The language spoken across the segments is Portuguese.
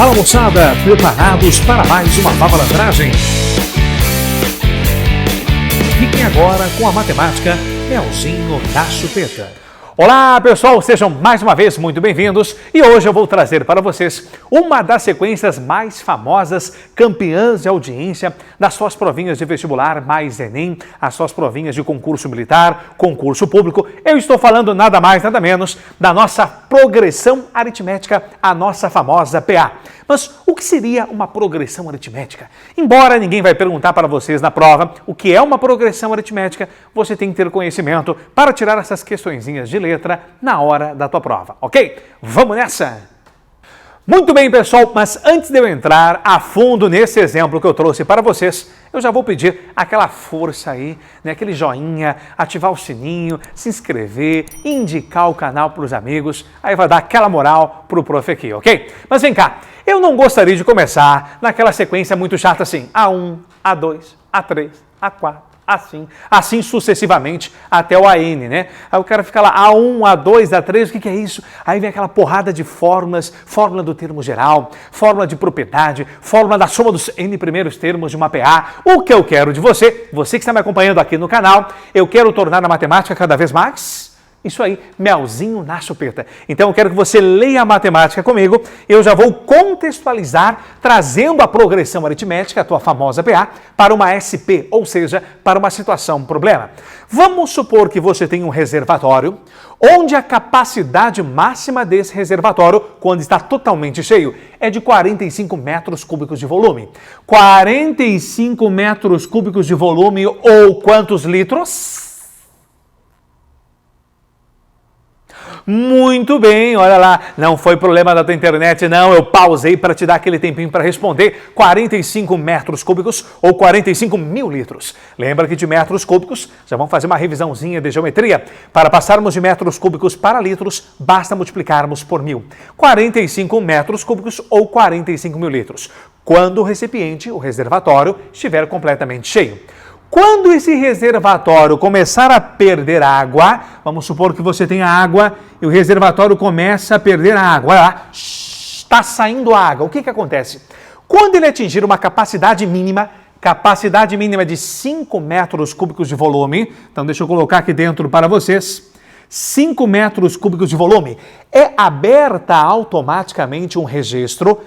Fala moçada, preparados para mais uma malandragem? Fiquem agora com a matemática Melzinho da Chupeta. Olá pessoal, sejam mais uma vez muito bem-vindos e hoje eu vou trazer para vocês uma das sequências mais famosas, campeãs de audiência das suas provinhas de vestibular mais Enem, as suas provinhas de concurso militar, concurso público. Eu estou falando nada mais, nada menos da nossa progressão aritmética, a nossa famosa PA. Mas o que seria uma progressão aritmética? Embora ninguém vai perguntar para vocês na prova o que é uma progressão aritmética, você tem que ter conhecimento para tirar essas questõezinhas de letra na hora da tua prova, ok? Vamos nessa! Muito bem, pessoal, mas antes de eu entrar a fundo nesse exemplo que eu trouxe para vocês, eu já vou pedir aquela força aí, né? Aquele joinha, ativar o sininho, se inscrever, indicar o canal para os amigos, aí vai dar aquela moral pro prof aqui, ok? Mas vem cá, eu não gostaria de começar naquela sequência muito chata assim, A1, A2, A3, A4, assim sucessivamente até o AN, né? Aí o cara fica lá, A1, A2, A3, o que é isso? Aí vem aquela porrada de fórmulas, fórmula do termo geral, fórmula de propriedade, fórmula da soma dos N primeiros termos de uma PA. O que eu quero de você que está me acompanhando aqui no canal, eu quero tornar a matemática cada vez mais... Isso aí, Melzinho na Chupeta. Então eu quero que você leia a matemática comigo. Eu já vou contextualizar, trazendo a progressão aritmética, a tua famosa PA, para uma SP, ou seja, para uma situação problema. Vamos supor que você tem um reservatório, onde a capacidade máxima desse reservatório, quando está totalmente cheio, é de 45 metros cúbicos de volume. 45 metros cúbicos de volume ou quantos litros? Muito bem, olha lá, não foi problema da tua internet não, eu pausei para te dar aquele tempinho para responder. 45 metros cúbicos ou 45 mil litros. Lembra que de metros cúbicos, já vamos fazer uma revisãozinha de geometria. Para passarmos de metros cúbicos para litros, basta multiplicarmos por 1000. 45 metros cúbicos ou 45 mil litros. Quando o recipiente, o reservatório, estiver completamente cheio. Quando esse reservatório começar a perder água, vamos supor que você tenha água e o reservatório começa a perder água, olha lá, está saindo água. O que acontece? Quando ele atingir uma capacidade mínima de 5 metros cúbicos de volume, então deixa eu colocar aqui dentro para vocês, 5 metros cúbicos de volume, é aberta automaticamente um registro,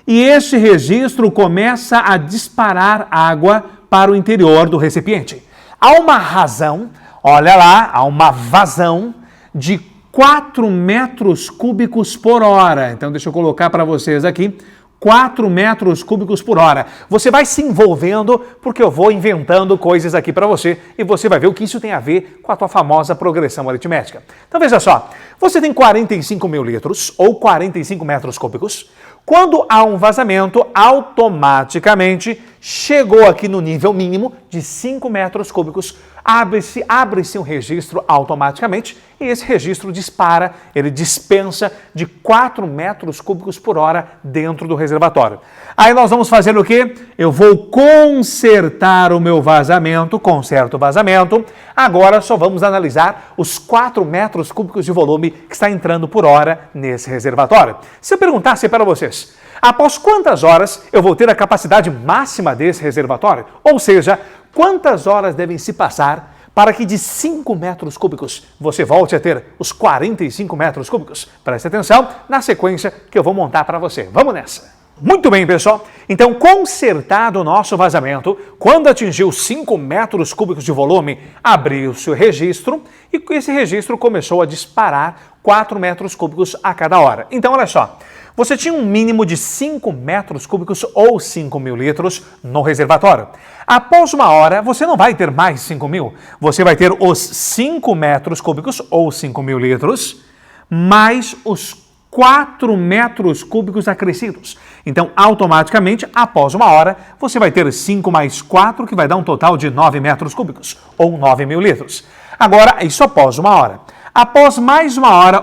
e este registro começa a disparar água para o interior do recipiente. Há uma razão, olha lá, há uma vazão de 4 metros cúbicos por hora. Então, deixa eu colocar para vocês aqui, 4 metros cúbicos por hora. Você vai se envolvendo porque eu vou inventando coisas aqui para você e você vai ver o que isso tem a ver com a tua famosa progressão aritmética. Então, veja só, você tem 45 mil litros ou 45 metros cúbicos. Quando há um vazamento, automaticamente chegou aqui no nível mínimo de 5 metros cúbicos, abre-se um registro automaticamente e esse registro dispara, ele dispensa de 4 metros cúbicos por hora dentro do reservatório. Aí nós vamos fazer o quê? Eu vou consertar o meu vazamento, conserto o vazamento. Agora só vamos analisar os 4 metros cúbicos de volume que está entrando por hora nesse reservatório. Se eu perguntasse para vocês, após quantas horas eu vou ter a capacidade máxima desse reservatório? Ou seja, quantas horas devem se passar para que de 5 metros cúbicos você volte a ter os 45 metros cúbicos? Preste atenção na sequência que eu vou montar para você. Vamos nessa! Muito bem, pessoal. Então, consertado o nosso vazamento, quando atingiu 5 metros cúbicos de volume, abriu-se o registro e esse registro começou a disparar 4 metros cúbicos a cada hora. Então, olha só, você tinha um mínimo de 5 metros cúbicos ou 5 mil litros no reservatório. Após uma hora, você não vai ter mais 5 mil, você vai ter os 5 metros cúbicos ou 5 mil litros, mais os 4 metros cúbicos acrescidos. Então, automaticamente, após uma hora, você vai ter 5 mais 4, que vai dar um total de 9 metros cúbicos, ou 9 mil litros. Agora, isso após uma hora. Após mais uma hora,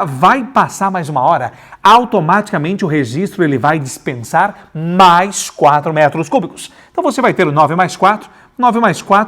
vai passar mais uma hora, automaticamente o registro ele vai dispensar mais 4 metros cúbicos. Então, você vai ter 9 mais 4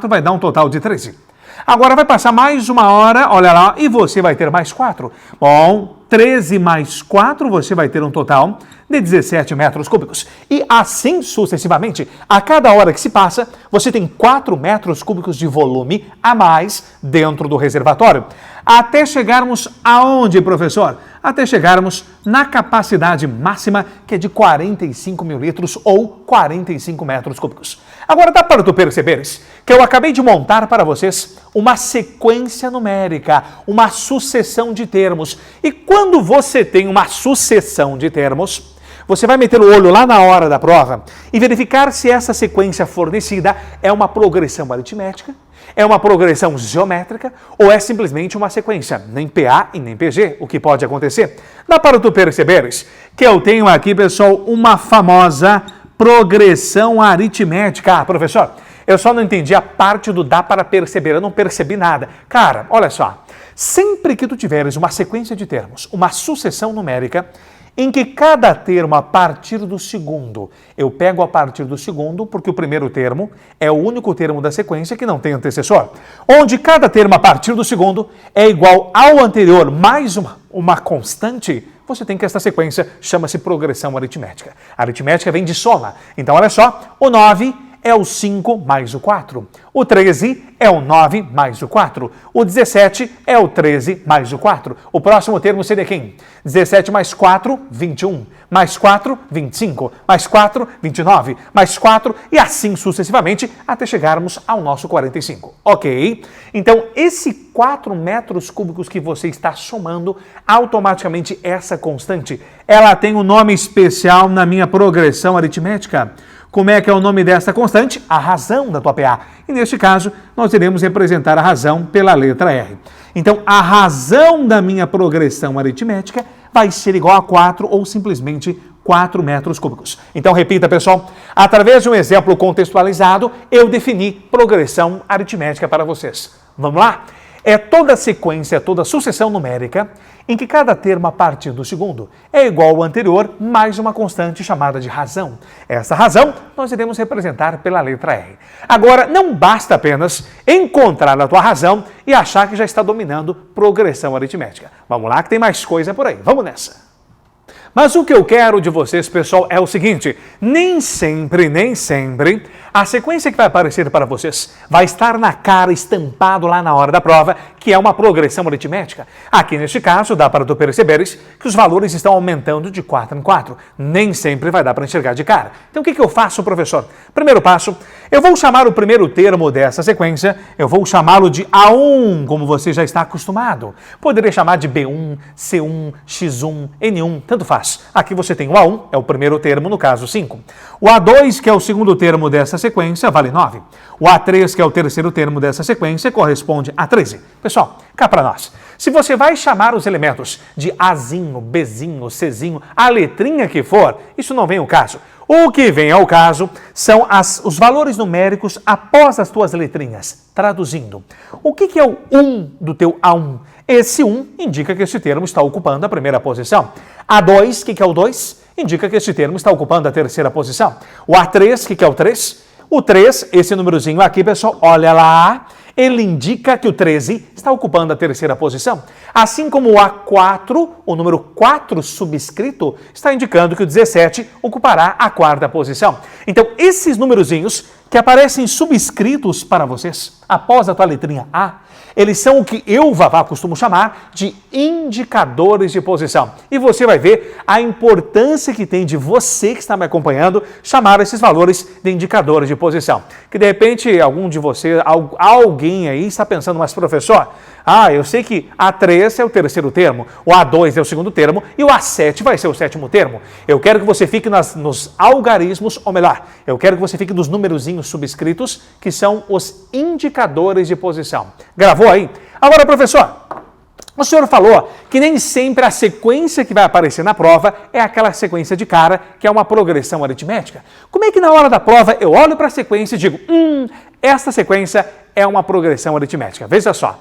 vai dar um total de 13. Agora vai passar mais uma hora, olha lá, e você vai ter mais 4. Bom, 13 mais 4, você vai ter um total de 17 metros cúbicos. E assim sucessivamente, a cada hora que se passa, você tem 4 metros cúbicos de volume a mais dentro do reservatório. Até chegarmos aonde, professor? Até chegarmos na capacidade máxima, que é de 45 mil litros ou 45 metros cúbicos. Agora dá para tu perceberes que eu acabei de montar para vocês uma sequência numérica, uma sucessão de termos. E quando você tem uma sucessão de termos, você vai meter o olho lá na hora da prova e verificar se essa sequência fornecida é uma progressão aritmética, é uma progressão geométrica ou é simplesmente uma sequência, nem PA e nem PG, o que pode acontecer. Dá para tu perceberes que eu tenho aqui, pessoal, uma famosa progressão aritmética. Ah, professor, eu só não entendi a parte do dá para perceber, eu não percebi nada. Cara, olha só, sempre que tu tiveres uma sequência de termos, uma sucessão numérica, em que cada termo a partir do segundo, eu pego a partir do segundo, porque o primeiro termo é o único termo da sequência que não tem antecessor, onde cada termo a partir do segundo é igual ao anterior mais uma constante, você tem que essa sequência chama-se progressão aritmética. A aritmética vem de soma. Então, olha só, o 9 é o 5 mais o 4. O 13 é o 9 mais o 4. O 17 é o 13 mais o 4. O próximo termo seria quem? 17 mais 4, 21. Mais 4, 25. Mais 4, 29. Mais 4 e assim sucessivamente até chegarmos ao nosso 45. Ok? Então, esse 4 metros cúbicos que você está somando, automaticamente essa constante, ela tem um nome especial na minha progressão aritmética. Como é que é o nome dessa constante? A razão da tua PA. E neste caso, nós iremos representar a razão pela letra R. Então, a razão da minha progressão aritmética vai ser igual a 4 ou simplesmente 4 metros cúbicos. Então, repita, pessoal. Através de um exemplo contextualizado, eu defini progressão aritmética para vocês. Vamos lá? É toda sequência, toda sucessão numérica em que cada termo a partir do segundo é igual ao anterior mais uma constante chamada de razão. Essa razão nós iremos representar pela letra R. Agora, não basta apenas encontrar a tua razão e achar que já está dominando progressão aritmética. Vamos lá que tem mais coisa por aí. Vamos nessa! Mas o que eu quero de vocês, pessoal, é o seguinte, nem sempre, a sequência que vai aparecer para vocês vai estar na cara, estampado lá na hora da prova, que é uma progressão aritmética. Aqui neste caso, dá para tu perceberes que os valores estão aumentando de 4 em 4. Nem sempre vai dar para enxergar de cara. Então o que eu faço, professor? Primeiro passo, eu vou chamar o primeiro termo dessa sequência, eu vou chamá-lo de A1, como você já está acostumado. Poderia chamar de B1, C1, X1, N1, tanto faz. Aqui você tem o A1, é o primeiro termo, no caso 5. O A2, que é o segundo termo dessa sequência, vale 9. O A3, que é o terceiro termo dessa sequência, corresponde a 13. Pessoal, cá para nós. Se você vai chamar os elementos de Azinho, Bzinho, Czinho, a letrinha que for, isso não vem ao caso. O que vem ao caso são os valores numéricos após as tuas letrinhas. Traduzindo, o que é o 1 do teu A1? Esse 1 indica que este termo está ocupando a primeira posição. A2, o que é o 2? Indica que este termo está ocupando a terceira posição. O A3, o que é o 3? O 3, esse númerozinho aqui, pessoal, olha lá, ele indica que o 13 está ocupando a terceira posição. Assim como o A4, o número 4 subscrito, está indicando que o 17 ocupará a quarta posição. Então, esses numerozinhos que aparecem subscritos para vocês, após a tua letrinha A, eles são o que eu, Vavá, costumo chamar de indicadores de posição. E você vai ver a importância que tem de você que está me acompanhando chamar esses valores de indicadores de posição. Que de repente algum de vocês, alguém aí está pensando, mas professor, eu sei que A3 é o terceiro termo, o A2 é o segundo termo e o A7 vai ser o sétimo termo. Eu quero que você fique nos algarismos, ou melhor, eu quero que você fique nos numerozinhos subscritos, que são os indicadores de posição. Gravou aí? Agora, professor, o senhor falou que nem sempre a sequência que vai aparecer na prova é aquela sequência de cara, que é uma progressão aritmética. Como é que na hora da prova eu olho para a sequência e digo, essa sequência é uma progressão aritmética? Veja só.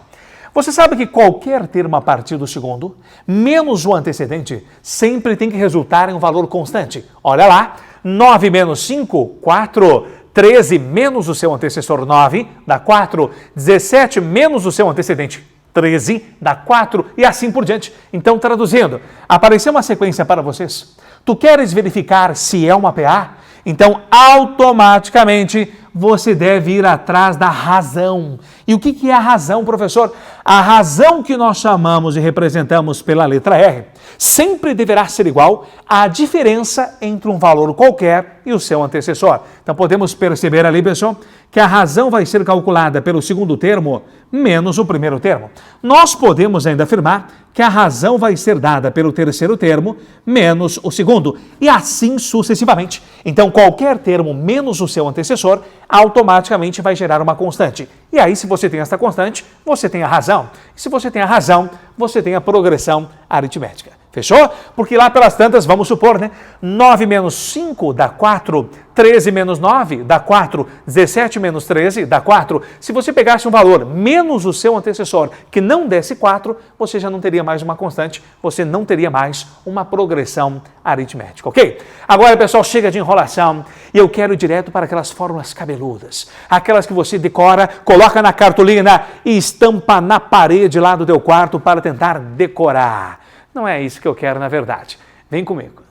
Você sabe que qualquer termo a partir do segundo, menos o antecedente, sempre tem que resultar em um valor constante. Olha lá, 9 menos 5, 4. 13 menos o seu antecessor 9, dá 4. 17 menos o seu antecedente 13 dá 4 e assim por diante. Então, traduzindo, apareceu uma sequência para vocês. Tu queres verificar se é uma PA? Então, automaticamente, você deve ir atrás da razão. E o que é a razão, professor? A razão que nós chamamos e representamos pela letra R sempre deverá ser igual à diferença entre um valor qualquer e o seu antecessor. Então, podemos perceber ali, pessoal, que a razão vai ser calculada pelo segundo termo menos o primeiro termo. Nós podemos ainda afirmar que a razão vai ser dada pelo terceiro termo menos o segundo, e assim sucessivamente. Então, qualquer termo menos o seu antecessor automaticamente vai gerar uma constante. E aí, se você tem essa constante, você tem a razão. E se você tem a razão, você tem a progressão aritmética. Fechou? Porque lá pelas tantas, vamos supor, né? 9 menos 5 dá 4, 13 menos 9 dá 4, 17 menos 13 dá 4. Se você pegasse um valor menos o seu antecessor que não desse 4, você já não teria mais uma constante, você não teria mais uma progressão aritmética, ok? Agora, pessoal, chega de enrolação e eu quero ir direto para aquelas fórmulas cabeludas, aquelas que você decora, coloca na cartolina e estampa na parede lá do teu quarto para tentar decorar. Não é isso que eu quero, na verdade. Vem comigo.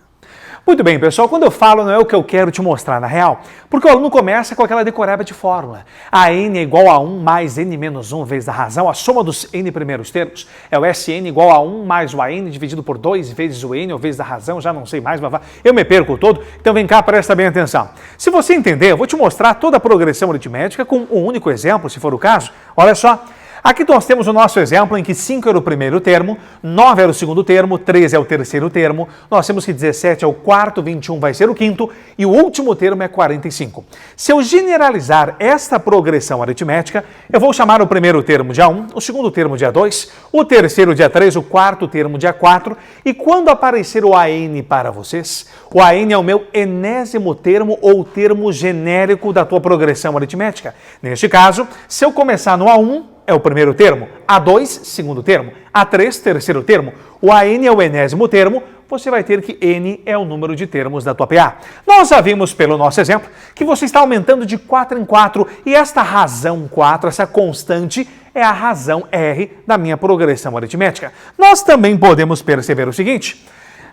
Muito bem, pessoal, quando eu falo não é o que eu quero te mostrar na real, porque o aluno começa com aquela decoreba de fórmula. A n é igual a 1 mais n menos 1 vezes a razão, a soma dos n primeiros termos. É o Sn igual a 1 mais o an dividido por 2 vezes o n ou vezes a razão, já não sei mais, eu me perco todo, então vem cá, presta bem atenção. Se você entender, eu vou te mostrar toda a progressão aritmética com um único exemplo, se for o caso. Olha só. Aqui nós temos o nosso exemplo em que 5 era o primeiro termo, 9 era o segundo termo, 13 é o terceiro termo, nós temos que 17 é o quarto, 21 vai ser o quinto e o último termo é 45. Se eu generalizar esta progressão aritmética, eu vou chamar o primeiro termo de A1, o segundo termo de A2, o terceiro de A3, o quarto termo de A4 e quando aparecer o AN para vocês, o AN é o meu enésimo termo ou termo genérico da tua progressão aritmética. Neste caso, se eu começar no A1, é o primeiro termo, A2, segundo termo, A3, terceiro termo, o AN é o enésimo termo, você vai ter que N é o número de termos da tua PA. Nós já vimos pelo nosso exemplo que você está aumentando de 4 em 4 e esta razão 4, essa constante, é a razão R da minha progressão aritmética. Nós também podemos perceber o seguinte,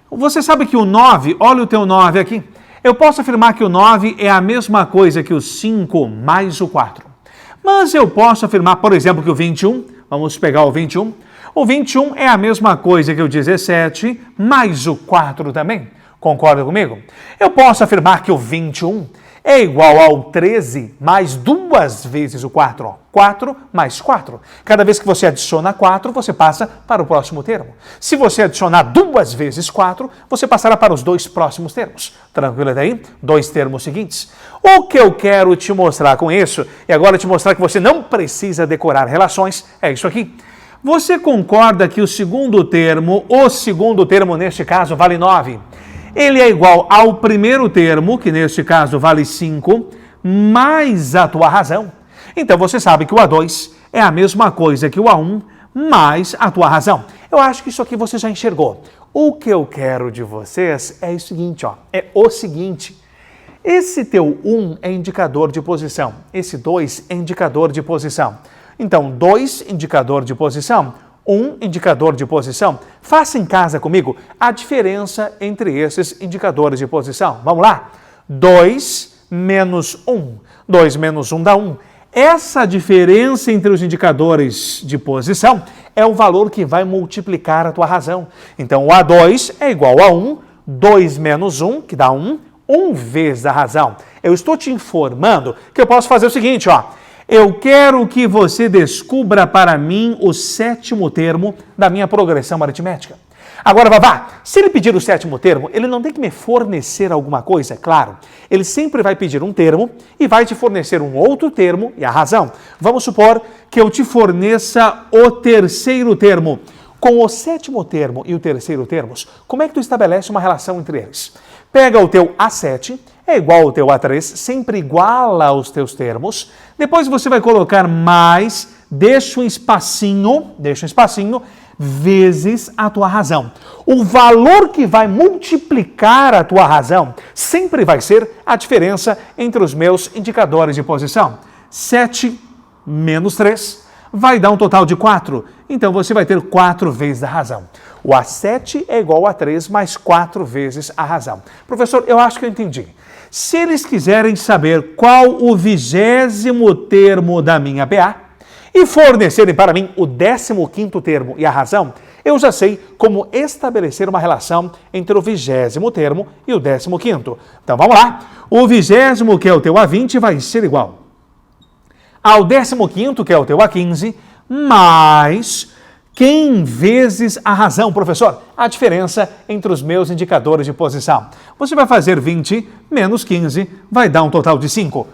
você sabe que o 9, olha o teu 9 aqui, eu posso afirmar que o 9 é a mesma coisa que o 5 mais o 4. Mas eu posso afirmar, por exemplo, que o 21, vamos pegar o 21 é a mesma coisa que o 17 mais o 4 também. Concorda comigo? Eu posso afirmar que o 21 é igual ao 13 mais 2 vezes o 4. Ó. 4 mais 4. Cada vez que você adiciona 4, você passa para o próximo termo. Se você adicionar 2 vezes 4, você passará para os 2 próximos termos. Tranquilo até aí? 2 termos seguintes. O que eu quero te mostrar com isso, e agora te mostrar que você não precisa decorar relações, é isso aqui. Você concorda que o segundo termo neste caso vale 9? Ele é igual ao primeiro termo, que neste caso vale 5, mais a tua razão. Então você sabe que o A2 é a mesma coisa que o A1 mais a tua razão. Eu acho que isso aqui você já enxergou. O que eu quero de vocês é o seguinte, ó, esse teu 1 é indicador de posição, esse 2 é indicador de posição. Então, 2 indicador de posição, 1 indicador de posição. Faça em casa comigo a diferença entre esses indicadores de posição. Vamos lá? 2 menos 1. 2 menos 1 dá 1. Essa diferença entre os indicadores de posição é o valor que vai multiplicar a tua razão. Então, o A2 é igual a 1, 2 menos 1, que dá 1, 1 vezes a razão. Eu estou te informando que eu posso fazer o seguinte, ó. Eu quero que você descubra para mim o sétimo termo da minha progressão aritmética. Agora, Vavá, se ele pedir o sétimo termo, ele não tem que me fornecer alguma coisa, claro. Ele sempre vai pedir um termo e vai te fornecer um outro termo e a razão. Vamos supor que eu te forneça o terceiro termo. Com o sétimo termo e o terceiro termos, como é que tu estabelece uma relação entre eles? Pega o teu A7, é igual ao teu A3, sempre iguala aos teus termos. Depois você vai colocar mais, deixa um espacinho, vezes a tua razão. O valor que vai multiplicar a tua razão sempre vai ser a diferença entre os meus indicadores de posição. 7 menos 3 vai dar um total de 4. Então, você vai ter 4 vezes a razão. O A7 é igual a 3 mais 4 vezes a razão. Professor, eu acho que eu entendi. Se eles quiserem saber qual o 20º termo da minha PA e fornecerem para mim o 15º termo e a razão, eu já sei como estabelecer uma relação entre o 20º termo e o 15º. Então, vamos lá. O 20º, que é o teu A20, vai ser igual ao 15º, que é o teu A15, mais quem vezes a razão, professor? A diferença entre os meus indicadores de posição. Você vai fazer 20 menos 15, vai dar um total de 5.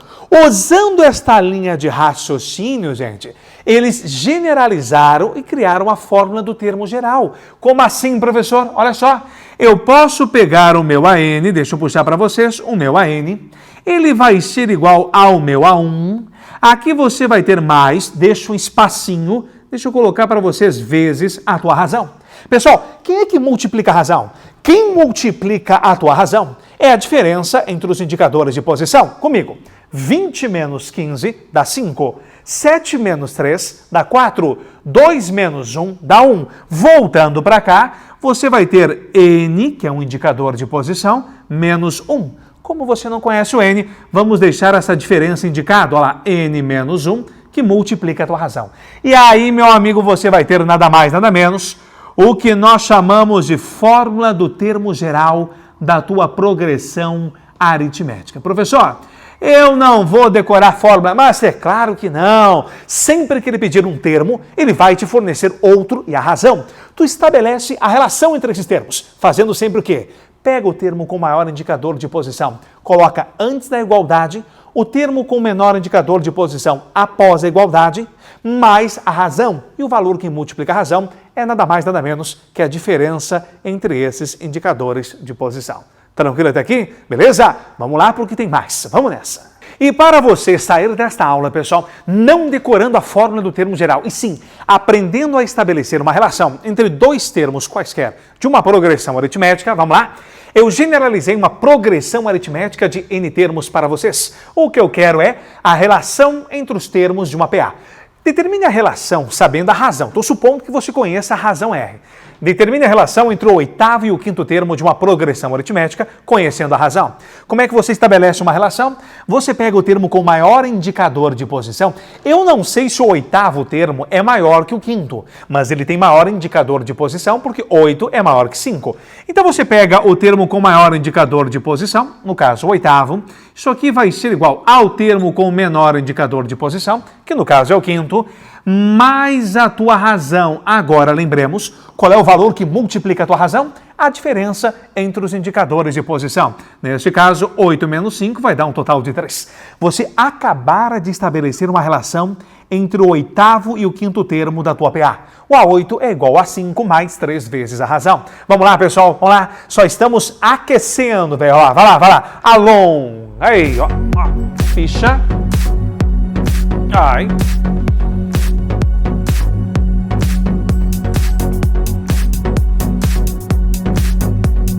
Usando esta linha de raciocínio, gente, eles generalizaram e criaram a fórmula do termo geral. Como assim, professor? Olha só, eu posso pegar o meu AN, deixa eu puxar para vocês, o meu AN, ele vai ser igual ao meu A1. Aqui você vai ter mais, deixa um espacinho, deixa eu colocar para vocês vezes a tua razão. Pessoal, quem é que multiplica a razão? Quem multiplica a tua razão é a diferença entre os indicadores de posição. Comigo, 20 menos 15 dá 5, 7 menos 3 dá 4, 2 menos 1 dá 1. Voltando para cá, você vai ter N, que é um indicador de posição, menos 1. Como você não conhece o N, vamos deixar essa diferença indicada. Olha lá, N menos 1, que multiplica a tua razão. E aí, meu amigo, você vai ter nada mais, nada menos, o que nós chamamos de fórmula do termo geral da tua progressão aritmética. Professor, eu não vou decorar a fórmula, mas é claro que não. Sempre que ele pedir um termo, ele vai te fornecer outro e a razão. Tu estabelece a relação entre esses termos, fazendo sempre o quê? Pega o termo com maior indicador de posição, coloca antes da igualdade, o termo com menor indicador de posição após a igualdade, mais a razão. E o valor que multiplica a razão é nada mais, nada menos que a diferença entre esses indicadores de posição. Tranquilo até aqui? Beleza? Vamos lá porque tem mais. Vamos nessa. E para você sair desta aula, pessoal, não decorando a fórmula do termo geral, e sim aprendendo a estabelecer uma relação entre dois termos quaisquer de uma progressão aritmética, vamos lá? Eu generalizei uma progressão aritmética de N termos para vocês. O que eu quero é a relação entre os termos de uma PA. Determine a relação sabendo a razão. Estou supondo que você conheça a razão R. Determine a relação entre o 8º e o 5º termo de uma progressão aritmética, conhecendo a razão. Como é que você estabelece uma relação? Você pega o termo com maior indicador de posição. Eu não sei se o 8º termo é maior que o 5º, mas ele tem maior indicador de posição porque 8 é maior que 5. Então você pega o termo com maior indicador de posição, no caso o 8º, isso aqui vai ser igual ao termo com menor indicador de posição, que no caso é o 5º, mais a tua razão. Agora lembremos, qual é o valor que multiplica a tua razão? A diferença entre os indicadores de posição. Neste caso, 8 menos 5 vai dar um total de 3. Você acabara de estabelecer uma relação entre o 8º e o 5º termo da tua PA. O A8 é igual a 5 mais 3 vezes a razão. Vamos lá, pessoal, vamos lá. Só estamos aquecendo, velho. Vai lá. Alon. Aí, ó. Ficha. Ai.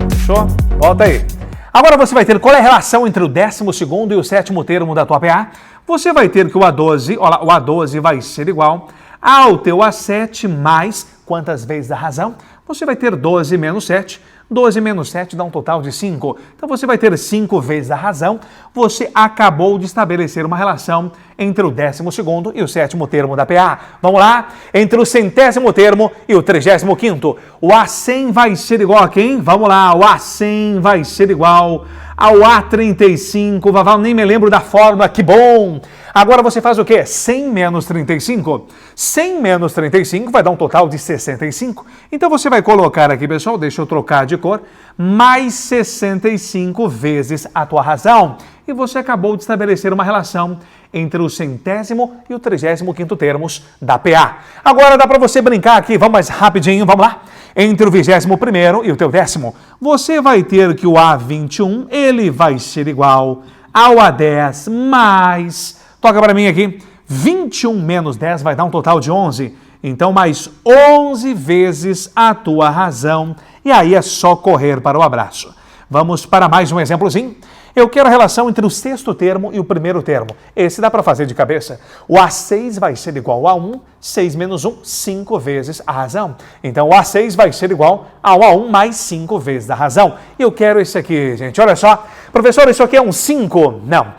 Fechou? Volta aí. Agora você vai ter qual é a relação entre o 12º e o 7º termo da tua PA. Você vai ter que o A12, olha lá, o A12 vai ser igual ao teu A7 mais quantas vezes a razão? Você vai ter 12 menos 7. 12 menos 7 dá um total de 5. Então você vai ter 5 vezes a razão. Você acabou de estabelecer uma relação entre o 12º e o 7º termo da PA. Vamos lá? Entre o 100º termo e o 35º. O A100 vai ser igual a quem? Vamos lá. O A100 vai ser igual ao A35. Vaval, nem me lembro da fórmula. Que bom! Agora você faz o quê? 100 menos 35. 100 menos 35 vai dar um total de 65. Então você vai colocar aqui, pessoal, deixa eu trocar de cor, mais 65 vezes a tua razão. E você acabou de estabelecer uma relação entre o 100º e o 35º termos da PA. Agora dá para você brincar aqui, vamos mais rapidinho, vamos lá? Entre o 21º e o teu 10º, você vai ter que o A21, ele vai ser igual ao A10 mais... Toca para mim aqui. 21 menos 10 vai dar um total de 11. Então, mais 11 vezes a tua razão. E aí é só correr para o abraço. Vamos para mais um exemplozinho. Eu quero a relação entre o sexto termo e o primeiro termo. Esse dá para fazer de cabeça. O A6 vai ser igual a 1, 6 menos 1, 5 vezes a razão. Então, o A6 vai ser igual ao A1 mais 5 vezes a razão. E eu quero esse aqui, gente. Olha só. Professor, isso aqui é um 5? Não.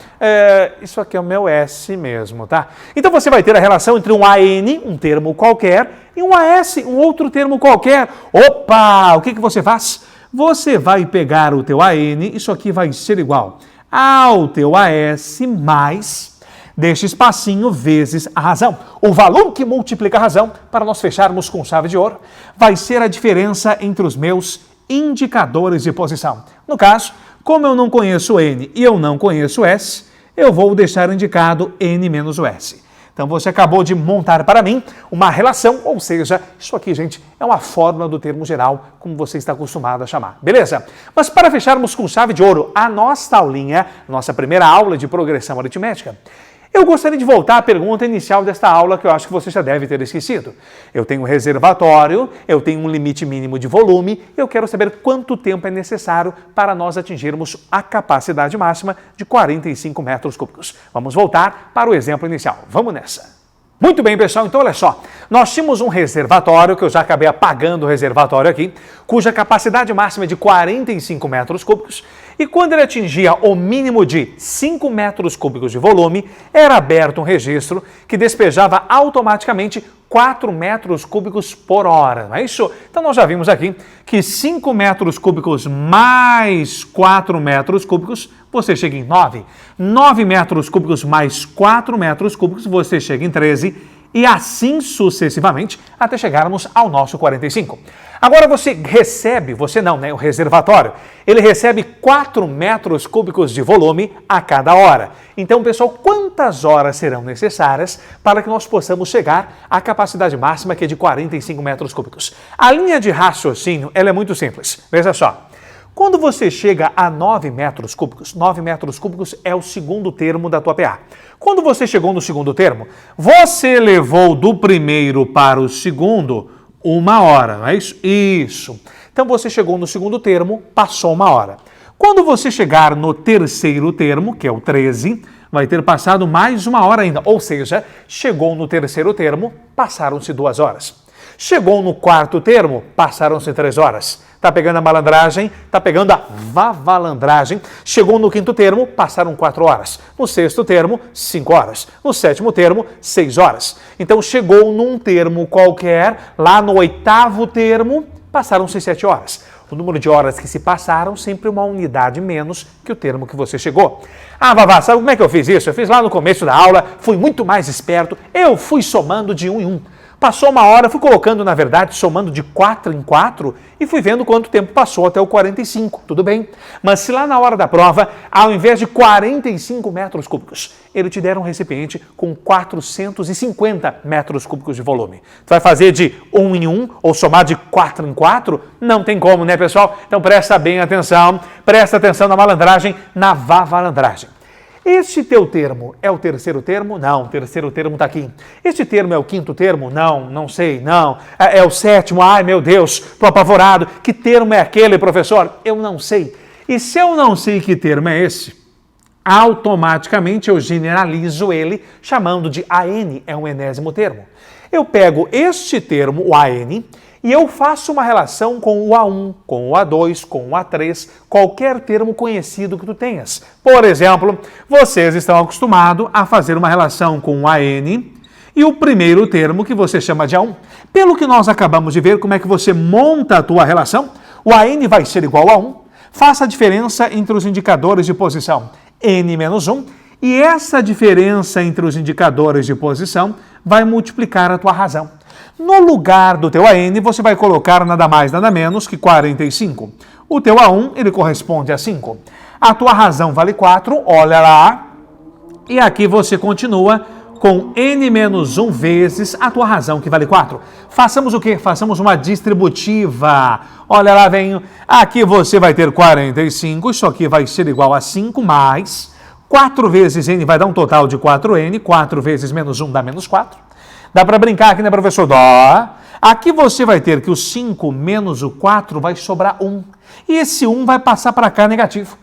Isso aqui é o meu S mesmo, tá? Então, você vai ter a relação entre um AN, um termo qualquer, e um AS, um outro termo qualquer. Opa! O que você faz? Você vai pegar o teu AN, isso aqui vai ser igual ao teu AS mais deste espacinho vezes a razão. O valor que multiplica a razão, para nós fecharmos com chave de ouro, vai ser a diferença entre os meus indicadores de posição. No caso, como eu não conheço N e eu não conheço S, eu vou deixar indicado N menos o S. Então, você acabou de montar para mim uma relação, ou seja, isso aqui, gente, é uma fórmula do termo geral, como você está acostumado a chamar, beleza? Mas para fecharmos com chave de ouro a nossa aulinha, nossa primeira aula de progressão aritmética, eu gostaria de voltar à pergunta inicial desta aula, que eu acho que você já deve ter esquecido. Eu tenho um reservatório, eu tenho um limite mínimo de volume, eu quero saber quanto tempo é necessário para nós atingirmos a capacidade máxima de 45 metros cúbicos. Vamos voltar para o exemplo inicial. Vamos nessa! Muito bem, pessoal, então olha só, nós tínhamos um reservatório, que eu já acabei apagando o reservatório aqui, cuja capacidade máxima é de 45 metros cúbicos, e quando ele atingia o mínimo de 5 metros cúbicos de volume, era aberto um registro que despejava automaticamente 4 metros cúbicos por hora, não é isso? Então nós já vimos aqui que 5 metros cúbicos mais 4 metros cúbicos, você chega em 9. 9 metros cúbicos mais 4 metros cúbicos, você chega em 13. E assim sucessivamente, até chegarmos ao nosso 45. Agora você recebe, você não, né? O reservatório, ele recebe 4 metros cúbicos de volume a cada hora. Então, pessoal, quantas horas serão necessárias para que nós possamos chegar à capacidade máxima, que é de 45 metros cúbicos? A linha de raciocínio, ela é muito simples. Veja só. Quando você chega a 9 metros cúbicos é o segundo termo da tua PA. Quando você chegou no segundo termo, você levou do primeiro para o segundo 1 hora, não é isso? Isso. Então você chegou no segundo termo, passou 1 hora. Quando você chegar no terceiro termo, que é o 13, vai ter passado mais 1 hora ainda. Ou seja, chegou no terceiro termo, passaram-se 2 horas. Chegou no quarto termo, passaram-se 3 horas. Tá pegando a malandragem, tá pegando a vavalandragem. Chegou no quinto termo, passaram 4 horas. No sexto termo, 5 horas. No sétimo termo, 6 horas. Então chegou num termo qualquer, lá no oitavo termo, passaram-se 7 horas. O número de horas que se passaram, sempre uma unidade menos que o termo que você chegou. Ah, Vavá, sabe como é que eu fiz isso? Eu fiz lá no começo da aula, fui muito mais esperto, eu fui somando de 1 em 1. Passou 1 hora, fui colocando, na verdade, somando de 4 em 4 e fui vendo quanto tempo passou até o 45, tudo bem. Mas se lá na hora da prova, ao invés de 45 metros cúbicos, ele te der um recipiente com 450 metros cúbicos de volume. Tu vai fazer de 1 em 1 ou somar de 4 em 4? Não tem como, né, pessoal? Então presta bem atenção, presta atenção na malandragem, na vavalandragem. Este teu termo é o terceiro termo? Não, o terceiro termo está aqui. Este termo é o quinto termo? Não, não sei, não. É o sétimo? Ai, meu Deus, estou apavorado. Que termo é aquele, professor? Eu não sei. E se eu não sei que termo é esse, automaticamente eu generalizo ele chamando de AN, é um enésimo termo. Eu pego este termo, o AN, e eu faço uma relação com o A1, com o A2, com o A3, qualquer termo conhecido que tu tenhas. Por exemplo, vocês estão acostumados a fazer uma relação com o AN e o primeiro termo que você chama de A1. Pelo que nós acabamos de ver, como é que você monta a tua relação, o AN vai ser igual a 1. Faça a diferença entre os indicadores de posição N menos 1, e essa diferença entre os indicadores de posição vai multiplicar a tua razão. No lugar do teu AN, você vai colocar nada mais, nada menos que 45. O teu A1, ele corresponde a 5. A tua razão vale 4, olha lá. E aqui você continua com N menos 1 vezes a tua razão, que vale 4. Façamos o quê? Façamos uma distributiva. Olha lá, venho. Aqui você vai ter 45, isso aqui vai ser igual a 5 mais 4 vezes N vai dar um total de 4N. 4 vezes menos 1 dá menos 4. Dá para brincar aqui, né, professor? Dó. Aqui você vai ter que o 5 menos o 4 vai sobrar 1. E esse 1 vai passar para cá negativo.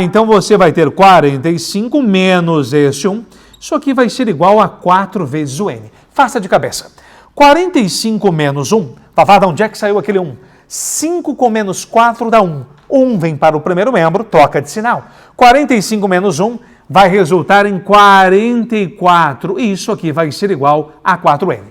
Então você vai ter 45 menos este 1. Isso aqui vai ser igual a 4 vezes o n. Faça de cabeça. 45 menos 1. Vavá, de onde é que saiu aquele 1? 5 com menos 4 dá 1. 1 vem para o primeiro membro, troca de sinal. 45 menos 1 vai resultar em 44. E isso aqui vai ser igual a 4n.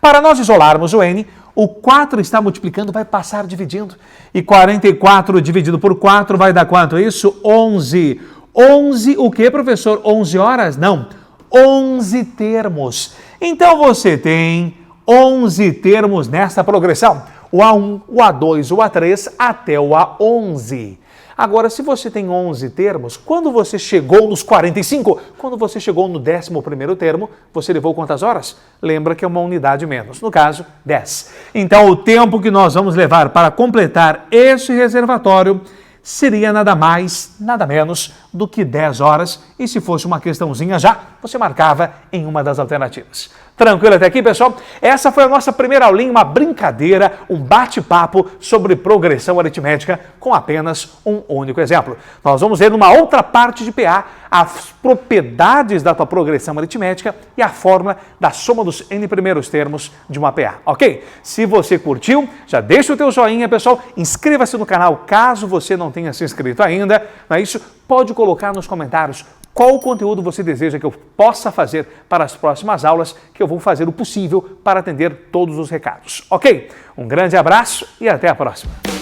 Para nós isolarmos o n, o 4 está multiplicando, vai passar dividindo. E 44 dividido por 4 vai dar quanto isso? 11. 11 o que, professor? 11 horas? Não. 11 termos. Então você tem 11 termos nessa progressão. O A1, o A2, o A3 até o A11. Agora, se você tem 11 termos, quando você chegou nos 45, quando você chegou no 11º termo, você levou quantas horas? Lembra que é uma unidade menos, no caso, 10. Então, o tempo que nós vamos levar para completar esse reservatório seria nada mais, nada menos do que 10 horas. E se fosse uma questãozinha já, você marcava em uma das alternativas. Tranquilo até aqui, pessoal? Essa foi a nossa primeira aulinha, uma brincadeira, um bate-papo sobre progressão aritmética com apenas um único exemplo. Nós vamos ver numa outra parte de PA as propriedades da tua progressão aritmética e a fórmula da soma dos n primeiros termos de uma PA, ok? Se você curtiu, já deixa o teu joinha, pessoal, inscreva-se no canal caso você não tenha se inscrito ainda, não é isso? Pode colocar nos comentários qual conteúdo você deseja que eu possa fazer para as próximas aulas, que eu vou fazer o possível para atender todos os recados, ok? Um grande abraço e até a próxima!